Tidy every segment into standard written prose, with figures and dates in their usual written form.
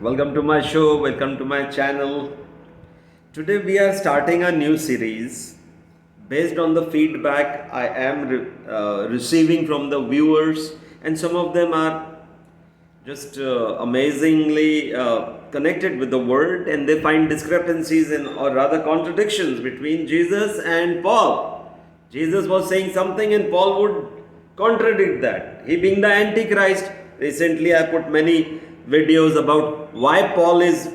Welcome to my show, welcome to my channel. Today we are starting a new series based on the feedback I am receiving from the viewers, and some of them are just amazingly connected with the word, and they find discrepancies in, or rather contradictions between Jesus and Paul. Jesus was saying something and Paul would contradict that, he being the Antichrist. Recently I put many videos about why Paul is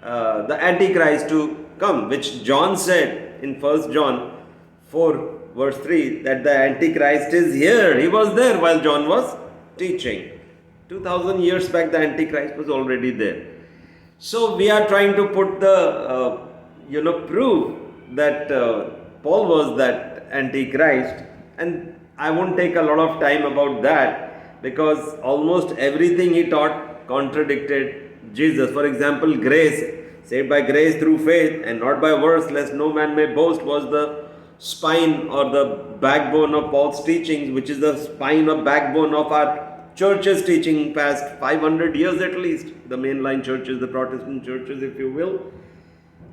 the Antichrist to come, which John said in 1 John 4 verse 3 that the Antichrist is here. He was there while John was teaching. 2000 years back the Antichrist was already there. So we are trying to put the proof that Paul was that Antichrist, and I won't take a lot of time about that because almost everything he taught contradicted Jesus. For example, grace, saved by grace through faith and not by works, lest no man may boast, was the spine or the backbone of Paul's teachings, which is the spine or backbone of our church's teaching past 500 years at least, the mainline churches, the Protestant churches, if you will.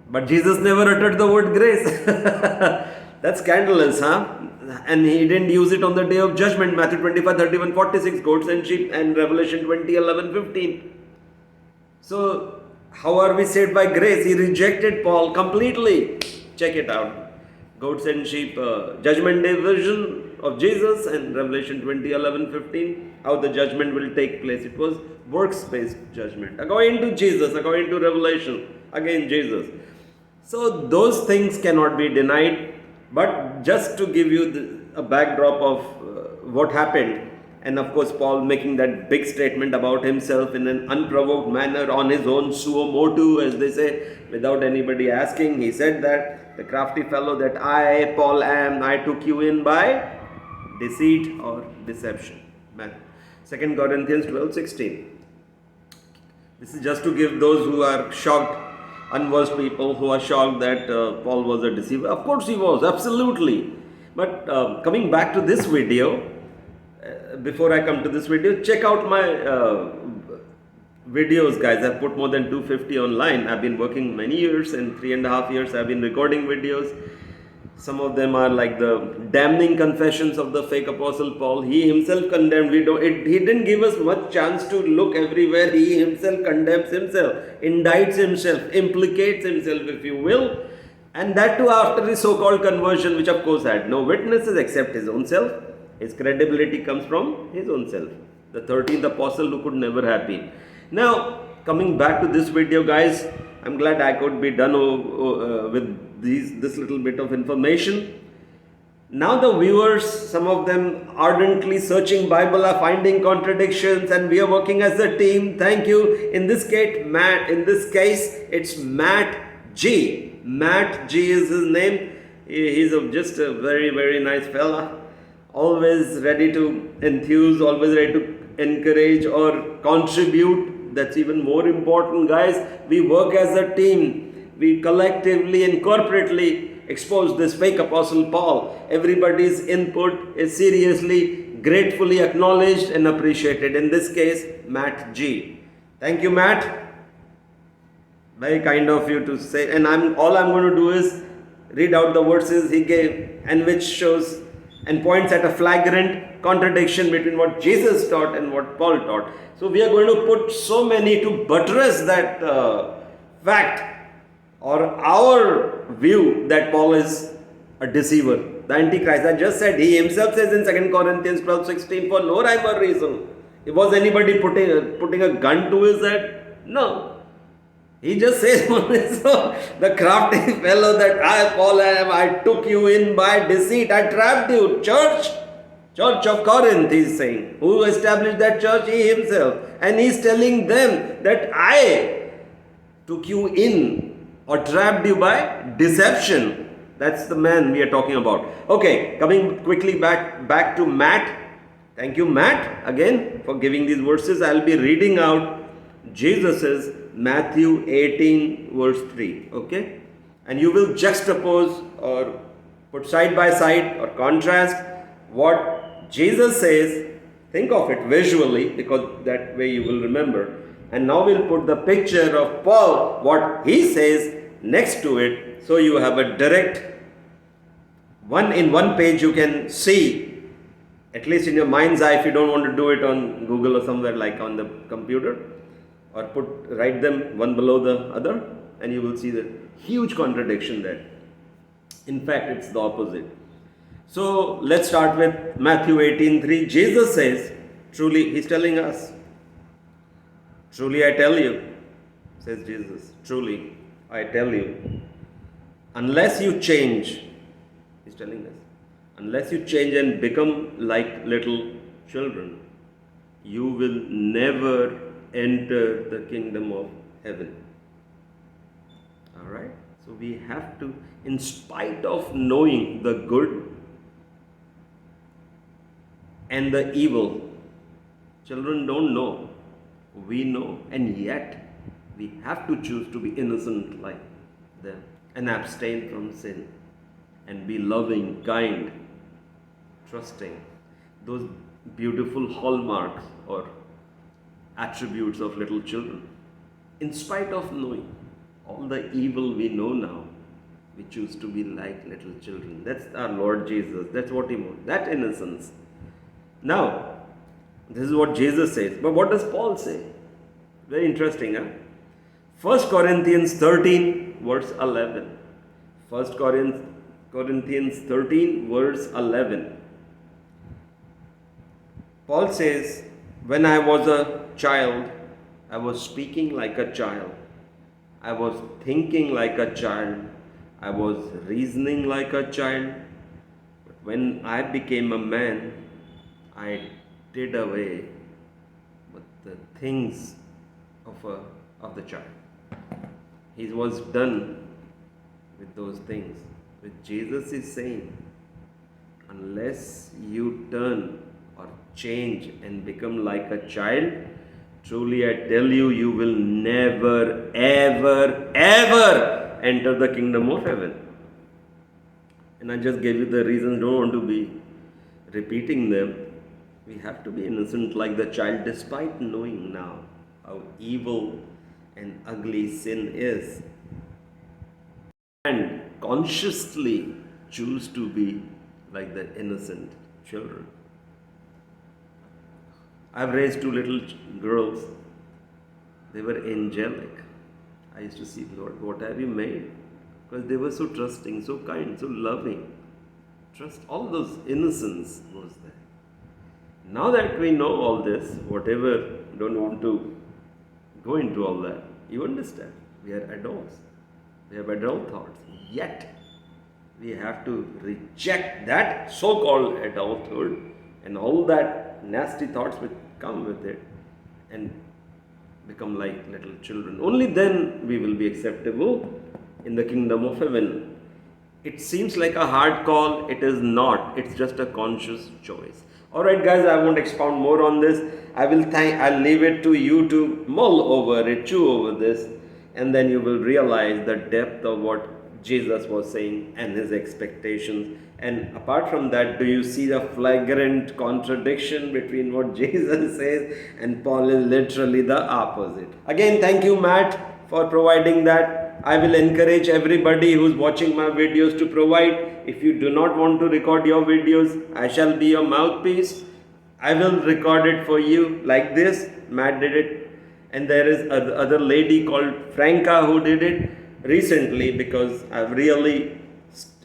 But Jesus never uttered the word grace. That's scandalous, huh? And he didn't use it on the day of judgment. Matthew 25, 31, 46, goats and sheep, and Revelation 20, 11, 15. So, how are we saved by grace? He rejected Paul completely. Check it out. Goats and sheep, judgment day vision of Jesus, and Revelation 20, 11, 15. How the judgment will take place. It was works-based judgment. According to Jesus, according to Revelation, again Jesus. So, those things cannot be denied. But just to give you a backdrop of what happened, and of course Paul making that big statement about himself in an unprovoked manner on his own suo motu, as they say, without anybody asking, he said that the crafty fellow that I, Paul am, I took you in by deceit or deception. 2 Corinthians 12, 16. This is just to give those who are shocked, unversed people who are shocked that Paul was a deceiver. Of course he was, absolutely. But coming back to this video, before I come to this video, check out my videos, guys. I've put more than 250 online. I've been working many years, and 3.5 years I've been recording videos. Some of them are like the damning confessions of the fake apostle Paul. He himself condemned. He didn't give us much chance to look everywhere. He himself condemns himself, indicts himself, implicates himself, if you will. And that too after his so-called conversion, which of course had no witnesses except his own self. His credibility comes from his own self. The 13th apostle who could never have been. Now, coming back to this video, guys, I'm glad I could be done with this little bit of information. Now the viewers, some of them ardently searching Bible, are finding contradictions, and we are working as a team. Thank you. In this case, it's Matt G. Matt G is his name. He's just a very, very nice fella. Always ready to enthuse, always ready to encourage or contribute. That's even more important, guys. We work as a team. We collectively and corporately expose this fake apostle Paul. Everybody's input is seriously, gratefully acknowledged and appreciated. In this case, Matt G. Thank you, Matt. Very kind of you to say. And all I'm going to do is read out the verses he gave, and which shows and points at a flagrant contradiction between what Jesus taught and what Paul taught. So we are going to put so many to buttress that fact, or our view that Paul is a deceiver, the Antichrist. I just said, he himself says in 2 Corinthians 12, 16, for no rhyme or reason. Was anybody putting a gun to his head? No. He just says, the crafty fellow that I, Paul am, I took you in by deceit. I trapped you. Church of Corinth, he's saying. Who established that church? He himself. And he's telling them that I took you in or trapped you by deception. That's the man we are talking about. Okay, coming quickly back to Matt. Thank you, Matt, again for giving these verses. I'll be reading out Jesus's Matthew 18 verse 3. Okay, and you will juxtapose or put side by side or contrast what Jesus says. Think of it visually, because that way you will remember. And now we'll put the picture of Paul, what he says next to it, so you have a direct one page you can see, at least in your mind's eye, if you don't want to do it on Google or somewhere like on the computer, or write them one below the other, and you will see the huge contradiction there. In fact, it's the opposite. So let's start with Matthew 18:3. Jesus says, truly, he's telling us, truly I tell you, says Jesus, truly I tell you, unless you change, he's telling us, unless you change and become like little children, you will never enter the kingdom of heaven. Alright? So we have to, in spite of knowing the good and the evil, children don't know, we know, and yet we have to choose to be innocent like them and abstain from sin and be loving, kind, trusting. Those beautiful hallmarks or attributes of little children. In spite of knowing all the evil we know now, we choose to be like little children. That's our Lord Jesus. That's what he wants. That innocence. Now, this is what Jesus says. But what does Paul say? Very interesting, huh? 1 Corinthians 13, verse 11. 1 Corinthians 13, verse 11. Paul says, when I was a child, I was speaking like a child. I was thinking like a child. I was reasoning like a child. But when I became a man, I did away with the things of the child. He was done with those things. Which Jesus is saying, unless you turn or change and become like a child, truly I tell you, you will never, ever, ever enter the kingdom of heaven. And I just gave you the reasons, don't want to be repeating them. We have to be innocent like the child, despite knowing now how evil and ugly sin is. And consciously choose to be like the innocent children. I've raised two little girls. They were angelic. I used to see, Lord, what have you made? Because they were so trusting, so kind, so loving. Trust, all those innocence was there. Now that we know all this, whatever, don't want to go into all that, you understand, we are adults. We have adult thoughts. Yet, we have to reject that so-called adulthood and all that nasty thoughts which come with it and become like little children. Only then we will be acceptable in the kingdom of heaven. It seems like a hard call. It is not. It's just a conscious choice. Alright guys, I won't expound more on this. I'll leave it to you to mull over it, chew over this, and then you will realize the depth of what Jesus was saying and his expectations. And apart from that, do you see the flagrant contradiction between what Jesus says and Paul is literally the opposite? Again, thank you, Matt, for providing that. I will encourage everybody who's watching my videos to provide. If you do not want to record your videos, I shall be your mouthpiece. I will record it for you like this. Matt did it. And there is another lady called Franca who did it recently, because I'm really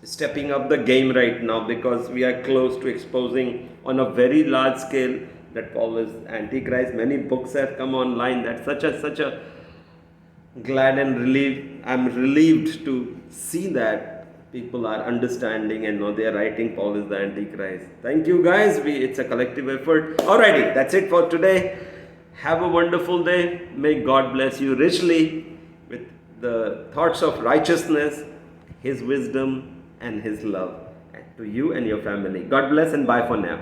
stepping up the game right now, because we are close to exposing on a very large scale that Paul is Antichrist. Many books have come online. That's such a glad and relieved. I'm relieved to see that people are understanding and know they are writing Paul is the Antichrist. Thank you guys. It's a collective effort. Alrighty, that's it for today. Have a wonderful day. May God bless you richly with the thoughts of righteousness, his wisdom, and his love to you and your family. God bless and bye for now.